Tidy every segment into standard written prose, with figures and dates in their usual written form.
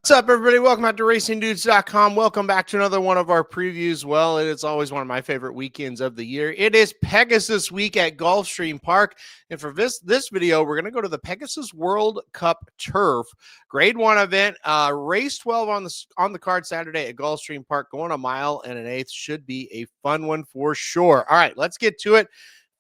What's up, everybody? Welcome back to RacingDudes.com. Welcome back to another one of our previews. Well, it is always one of my favorite weekends of the year. It is Pegasus Week at Gulfstream Park. And for this video, we're going to go to the Pegasus World Cup Turf Grade 1 event. Race 12 on the card Saturday at Gulfstream Park. Going a mile and an eighth. Should be a fun one for sure. All right, let's get to it.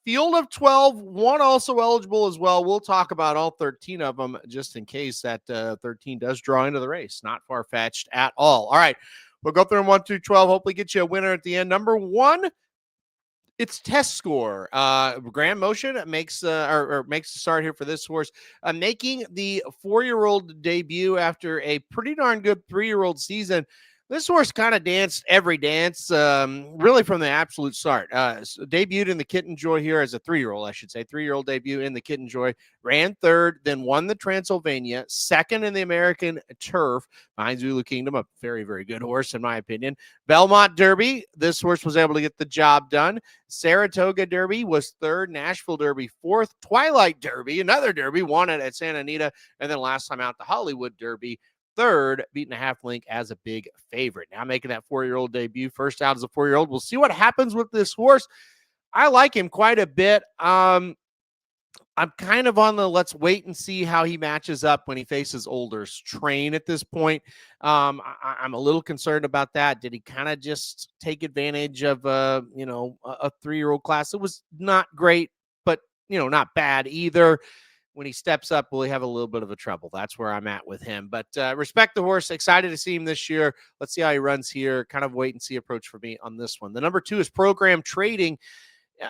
Field of 12, one also eligible as well. We'll talk about all 13 of them just in case that 13 does draw into the race. Not far-fetched at all. All right, we'll go through them 1 through 12. Hopefully get you a winner at the end. Number 1, it's test score. Grand Motion makes makes the start here for this horse, making the 4-year-old debut after a pretty darn good 3-year-old season. This horse kind of danced every dance, really from the absolute start. Debuted in the Kitten Joy here as a 3-year-old, I should say. 3-year-old debut in the Kitten Joy. Ran third, then won the Transylvania. Second in the American Turf behind Zulu Kingdom, a very, very good horse in my opinion. Belmont Derby, this horse was able to get the job done. Saratoga Derby was third. Nashville Derby fourth. Twilight Derby, another Derby, won it at Santa Anita. And then last time out, the Hollywood Derby, third, beating a half link as a big favorite. Now making that 4-year-old debut, first out as a 4-year-old. We'll see what happens with this horse. I like him quite a bit. I'm kind of on the let's wait and see how he matches up when he faces older train at this point. I'm a little concerned about that. Did he kind of just take advantage of a 3-year-old class? It was not great, but not bad either. When he steps up, will he have a little bit of a trouble? That's where I'm at with him. But respect the horse. Excited to see him this year. Let's see how he runs here. Kind of wait and see approach for me on this one. The number 2 is Program Trading.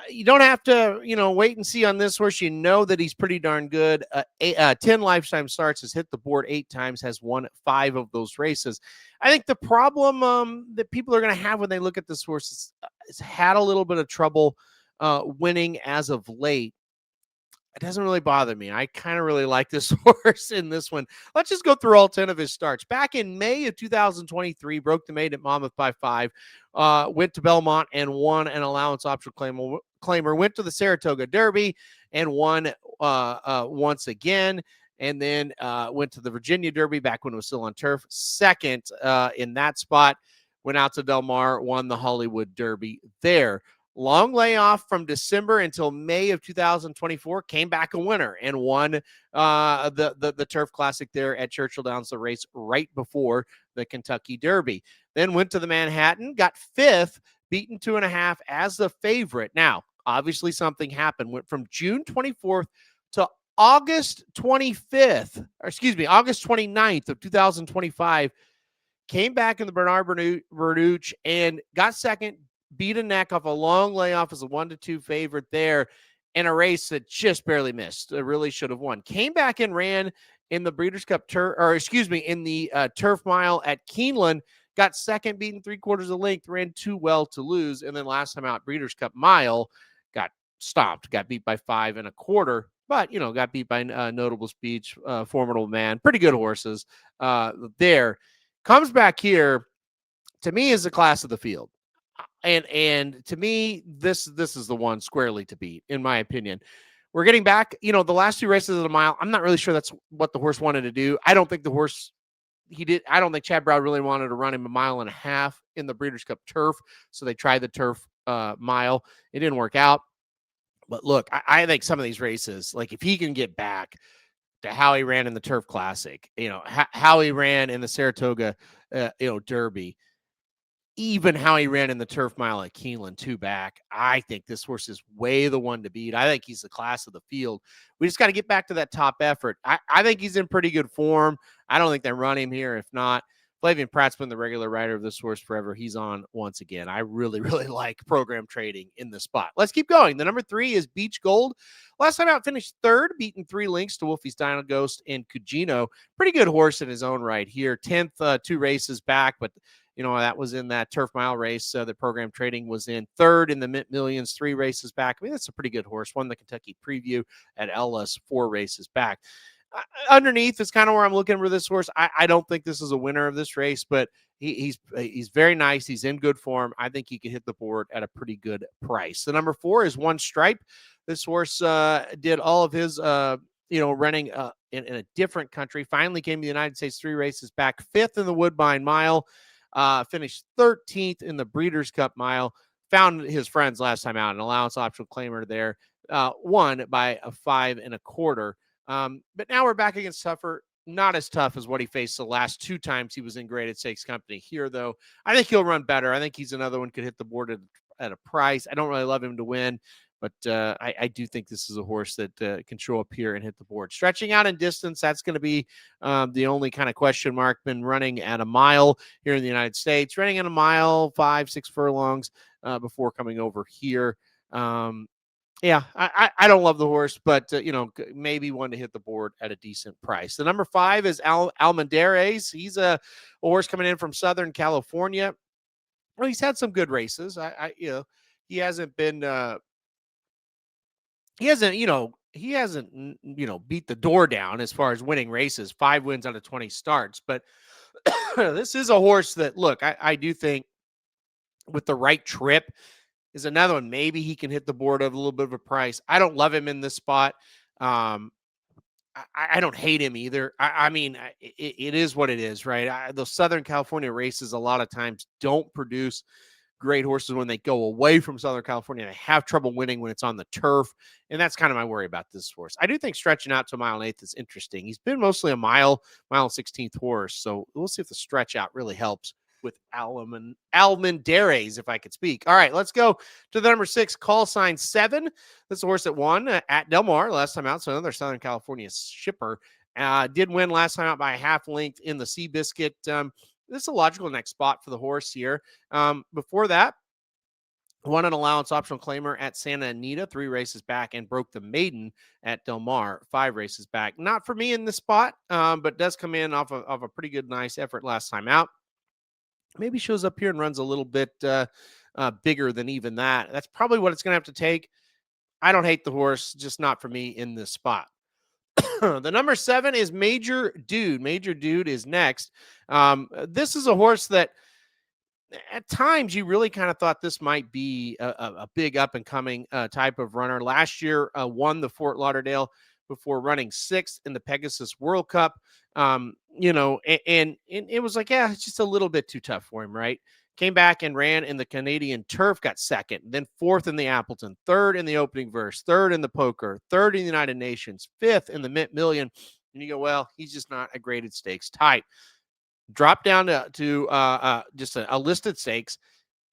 You don't have to, wait and see on this horse. You know that he's pretty darn good. 10 lifetime starts, has hit the board 8 times, has won 5 of those races. I think the problem that people are going to have when they look at this horse is had a little bit of trouble winning as of late. It doesn't really bother me. I kind of really like this horse in this one. Let's just go through all 10 of his starts. Back in May of 2023, broke the maiden at Monmouth by 5, went to Belmont and won an allowance option claimer, went to the Saratoga Derby and won once again, and then went to the Virginia Derby back when it was still on turf. Second in that spot, went out to Del Mar, won the Hollywood Derby there. Long layoff from December until May of 2024, came back a winner and won the Turf Classic there at Churchill Downs, the race right before the Kentucky Derby. Then went to the Manhattan, got 5th, beaten 2.5 as the favorite. Now, obviously something happened. Went from June 24th to August 29th of 2025. Came back in the Bernard Bernucci and got second, beat a neck off a long layoff as a 1-2 favorite there in a race that just barely missed. It really should have won. Came back and ran in the Breeders' Cup in the Turf Mile at Keeneland. Got second, beaten 3/4 of length, ran too well to lose. And then last time out, Breeders' Cup Mile, got stomped, got beat by 5 1/4. But, got beat by Notable Speech, Formidable Man. Pretty good horses there. Comes back here, to me, is the class of the field. And to me, this is the one squarely to beat, in my opinion. We're getting back, the last 2 races of the mile. I'm not really sure that's what the horse wanted to do. I don't think I don't think Chad Brown really wanted to run him 1.5 miles in the Breeders' Cup Turf. So they tried the Turf Mile. It didn't work out. But look, I think some of these races, like if he can get back to how he ran in the Turf Classic, how he ran in the Saratoga, Derby, even how he ran in the Turf Mile at Keeneland 2 back, I think this horse is way the one to beat. I think he's the class of the field. We just got to get back to that top effort. I think he's in pretty good form. I don't think they run him here. If not, Flavian Pratt's been the regular rider of this horse forever. He's on once again. I really, really like Program Trading in this spot. Let's keep going. The number 3 is Beach Gold. Last time out, finished third, beaten 3 lengths to Wolfie's Dino Ghost and Cugino. Pretty good horse in his own right here. 10th, 2 races back, but that was in that Turf Mile race. The Program Trading was in third in the Mint Millions, 3 races back. I mean, that's a pretty good horse. Won the Kentucky Preview at Ellis 4 races back. Underneath is kind of where I'm looking for this horse. I don't think this is a winner of this race, but he's very nice. He's in good form. I think he could hit the board at a pretty good price. The number 4 is One Stripe. This horse did all of his running in a different country. Finally came to the United States 3 races back, 5th in the Woodbine Mile, finished 13th in the Breeders' Cup Mile. Found his friends last time out, an allowance optional claimer there. Won by a 5 1/4. But now we're back against tougher. Not as tough as what he faced the last 2 times he was in graded stakes company. Here, though, I think he'll run better. I think he's another one could hit the board at a price. I don't really love him to win, but I do think this is a horse that can show up here and hit the board. Stretching out in distance, that's going to be the only kind of question mark. Been running at a mile here in the United States, running at a mile, 5, 6 furlongs before coming over here. Yeah, I don't love the horse, but maybe one to hit the board at a decent price. The number 5 is Almendares. He's a horse coming in from Southern California. Well, he's had some good races. He hasn't been he hasn't beat the door down as far as winning races. 5 wins out of 20 starts, but this is a horse that, look, I do think with the right trip is another one. Maybe he can hit the board at a little bit of a price. I don't love him in this spot. I don't hate him either. I mean, it is what it is, right? Those Southern California races a lot of times don't produce great horses when they go away from Southern California. They have trouble winning when it's on the turf. And that's kind of my worry about this horse. I do think stretching out to a mile and 1/8 is interesting. He's been mostly a mile and 16th horse. So we'll see if the stretch out really helps with Almendares, if I could speak. All right, let's go to the number 6, call sign 7. This is a horse that won at Del Mar last time out. So another Southern California shipper. Did win last time out by a half length in the Seabiscuit. This is a logical next spot for the horse here. Before that, won an allowance optional claimer at Santa Anita, 3 races back, and broke the maiden at Del Mar, 5 races back. Not for me in this spot, but does come in off of a pretty good, nice effort last time out. Maybe shows up here and runs a little bit bigger than even that. That's probably what it's going to have to take. I don't hate the horse, just not for me in this spot. The number 7 is Major Dude. Major Dude is next. This is a horse that at times you really kind of thought this might be a big up and coming type of runner. Last year won the Fort Lauderdale before running 6th in the Pegasus World Cup. And it was like, yeah, it's just a little bit too tough for him, right? Came back and ran in the Canadian Turf, got 2nd, then 4th in the Appleton, 3rd in the Opening Verse, 3rd in the Poker, 3rd in the United Nations, 5th in the Mint Million. And you go, well, he's just not a graded stakes type. Dropped down to just a listed stakes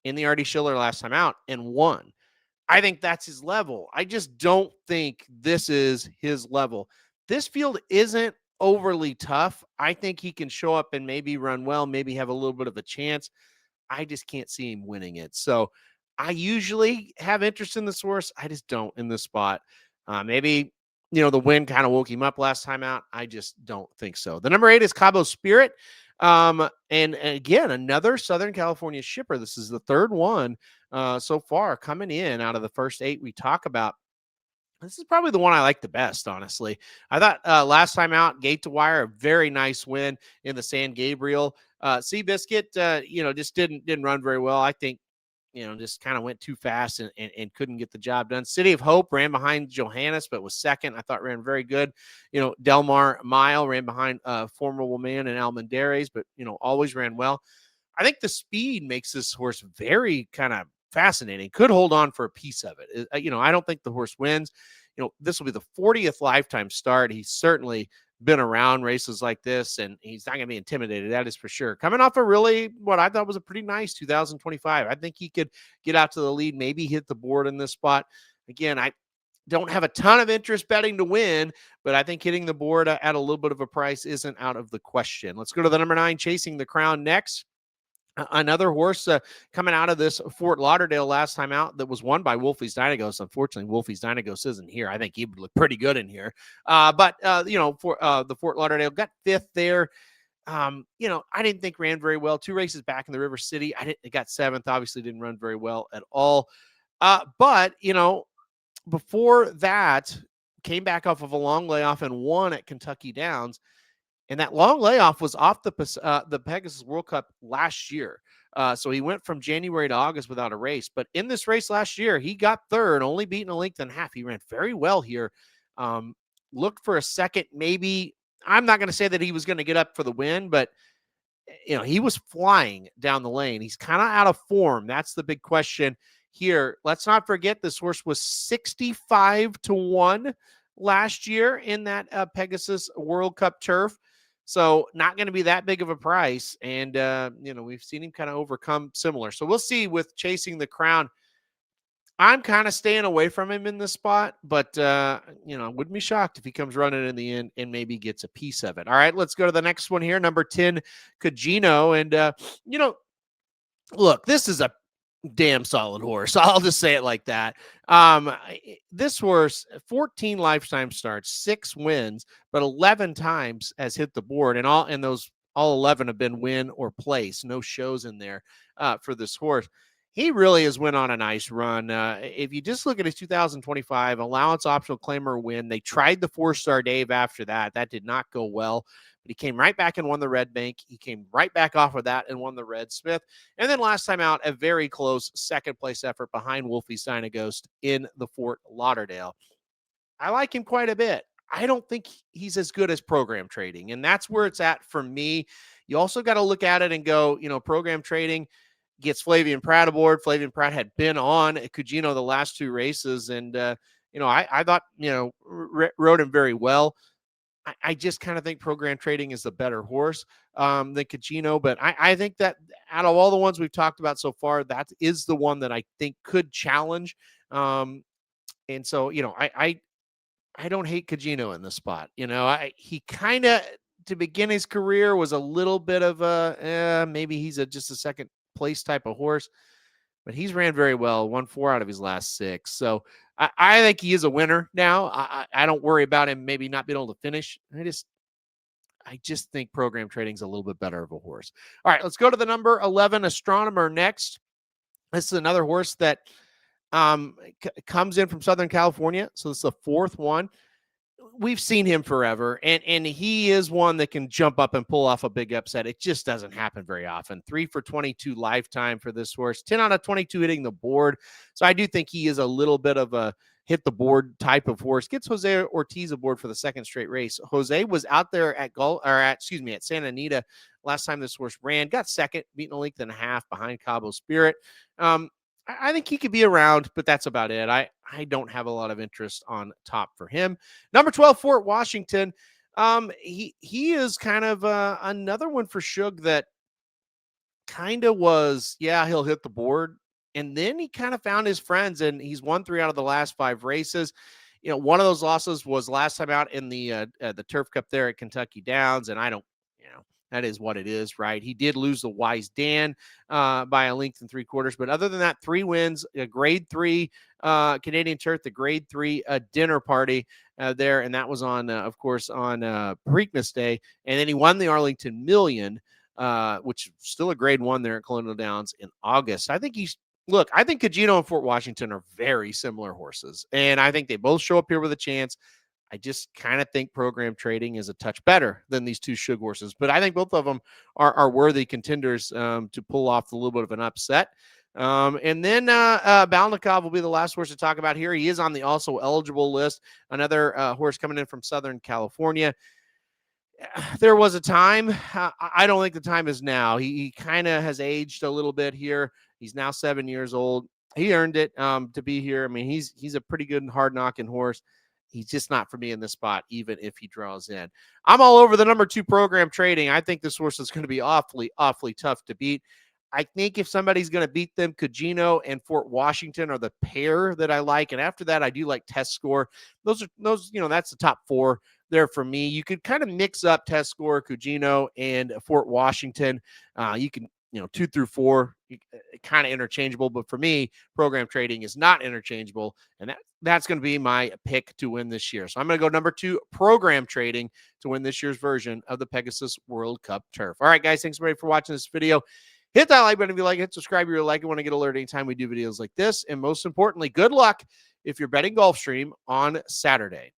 in the Artie Schiller last time out and won. I think that's his level. I just don't think this is his level. This field isn't overly tough. I think he can show up and maybe run well, maybe have a little bit of a chance. I just can't see him winning it. So I usually have interest in this horse. I just don't in this spot. Maybe, the wind kind of woke him up last time out. I just don't think so. The number 8 is Cabo Spirit. And again, another Southern California shipper. This is the 3rd one so far coming in out of the first 8 we talk about. This is probably the one I like the best, honestly. I thought last time out, Gate to Wire, a very nice win in the San Gabriel. Seabiscuit, just didn't run very well. I think, just kind of went too fast and couldn't get the job done. City of Hope ran behind Johannes, but was 2nd. I thought ran very good. Del Mar Mile ran behind Formidable Man and Almendares, but, always ran well. I think the speed makes this horse very kind of fascinating. Could hold on for a piece of it. I don't think the horse wins. This will be the 40th lifetime start. He's certainly been around races like this, and he's not going to be intimidated. That is for sure. Coming off a really, what I thought was a pretty nice 2025. I think he could get out to the lead, maybe hit the board in this spot. Again, I don't have a ton of interest betting to win, but I think hitting the board at a little bit of a price isn't out of the question. Let's go to the number 9, Chasing the Crown next. Another horse coming out of this Fort Lauderdale last time out that was won by Wolfie's Dynagos. Unfortunately, Wolfie's Dynagos isn't here. I think he would look pretty good in here. But for the Fort Lauderdale, got 5th there. I didn't think ran very well. 2 races back in the River City. It got 7th. Obviously didn't run very well at all. But before that, came back off of a long layoff and won at Kentucky Downs. And that long layoff was off the Pegasus World Cup last year. So he went from January to August without a race. But in this race last year, he got 3rd, only beaten a length and a half. He ran very well here. looked for a second, maybe. I'm not going to say that he was going to get up for the win, but he was flying down the lane. He's kind of out of form. That's the big question here. Let's not forget this horse was 65-1 last year in that Pegasus World Cup Turf. So not going to be that big of a price. And, we've seen him kind of overcome similar. So we'll see with Chasing the Crown. I'm kind of staying away from him in this spot, but, wouldn't be shocked if he comes running in the end and maybe gets a piece of it. All right, let's go to the next one here. Number 10, Cugino. And, look, this is a damn solid horse. I'll just say it like that. This horse, 14 lifetime starts, 6 wins, but 11 times has hit the board, and all 11 have been win or place. No shows in there for this horse. He really has went on a nice run. If you just look at his 2025 allowance optional claimer win, they tried the 4-star Dave after that. That did not go well. But he came right back and won the Red Bank. He came right back off of that and won the Red Smith. And then last time out, a very close second-place effort behind Wolfie Ghost in the Fort Lauderdale. I like him quite a bit. I don't think he's as good as program trading, and that's where it's at for me. You also got to look at it and go, program trading gets Flavian Pratt aboard. Flavian Pratt had been on Cugino the last 2 races, and, I thought, rode him very well. I just kind of think program trading is the better horse than Cugino, but I think that out of all the ones we've talked about so far, that is the one that I think could challenge. And so, I don't hate Cugino in this spot. He kind of, to begin his career, was a little bit of maybe he's just a second place type of horse, but he's ran very well, won 4 out of his last 6. So I think he is a winner now. I don't worry about him maybe not being able to finish. I just think program trading is a little bit better of a horse. All right, let's go to the number 11 Astronomer next. This is another horse that comes in from Southern California. So this is the 4th one. We've seen him forever, and he is one that can jump up and pull off a big upset. It just doesn't happen very often. 3 for 22 lifetime for this horse, 10 out of 22 hitting the board. So I do think he is a little bit of a hit the board type of horse. Gets Jose Ortiz aboard for the 2nd straight race. Jose was out there at Santa Anita last time this horse ran, got 2nd, beating a length and a half behind Cabo Spirit. I think he could be around, but that's about it. I don't have a lot of interest on top for him. Number 12, Fort Washington. He is kind of another one for Shug that kind of was, he'll hit the board. And then he kind of found his friends, and he's won 3 out of the last 5 races. One of those losses was last time out in the Turf Cup there at Kentucky Downs, and I don't, that is what it is, right? He did lose the Wise Dan by a length and 3/4. But other than that, 3 wins, a grade 3 Canadian Turf, the grade 3 dinner party there. And that was on, of course, on Preakness Day. And then he won the Arlington Million, which is still a grade 1 there at Colonial Downs in August. I think Cugino and Fort Washington are very similar horses. And I think they both show up here with a chance. I just kind of think program trading is a touch better than these 2 Shug horses, but I think both of them are worthy contenders to pull off a little bit of an upset. And then Balnikov will be the last horse to talk about here. He is on the also eligible list. Another horse coming in from Southern California. There was a time. I don't think the time is now. He kind of has aged a little bit here. He's now 7 years old. He earned it to be here. I mean, he's a pretty good hard knocking horse. He's just not for me in this spot, even if he draws in. I'm all over the number 2 program trading. I think this horse is going to be awfully, awfully tough to beat. I think if somebody's going to beat them, Cugino and Fort Washington are the pair that I like. And after that, I do like Test Score. Those, that's the top 4 there for me. You could kind of mix up Test Score, Cugino, and Fort Washington. You can, 2 through 4, kind of interchangeable. But for me, program trading is not interchangeable. And that's going to be my pick to win this year. So I'm going to go number 2, program trading, to win this year's version of the Pegasus World Cup Turf. All right, guys, thanks everybody for watching this video. Hit that like button if you like it. Subscribe if you like it. Want to get alerted anytime we do videos like this. And most importantly, good luck if you're betting Gulfstream on Saturday.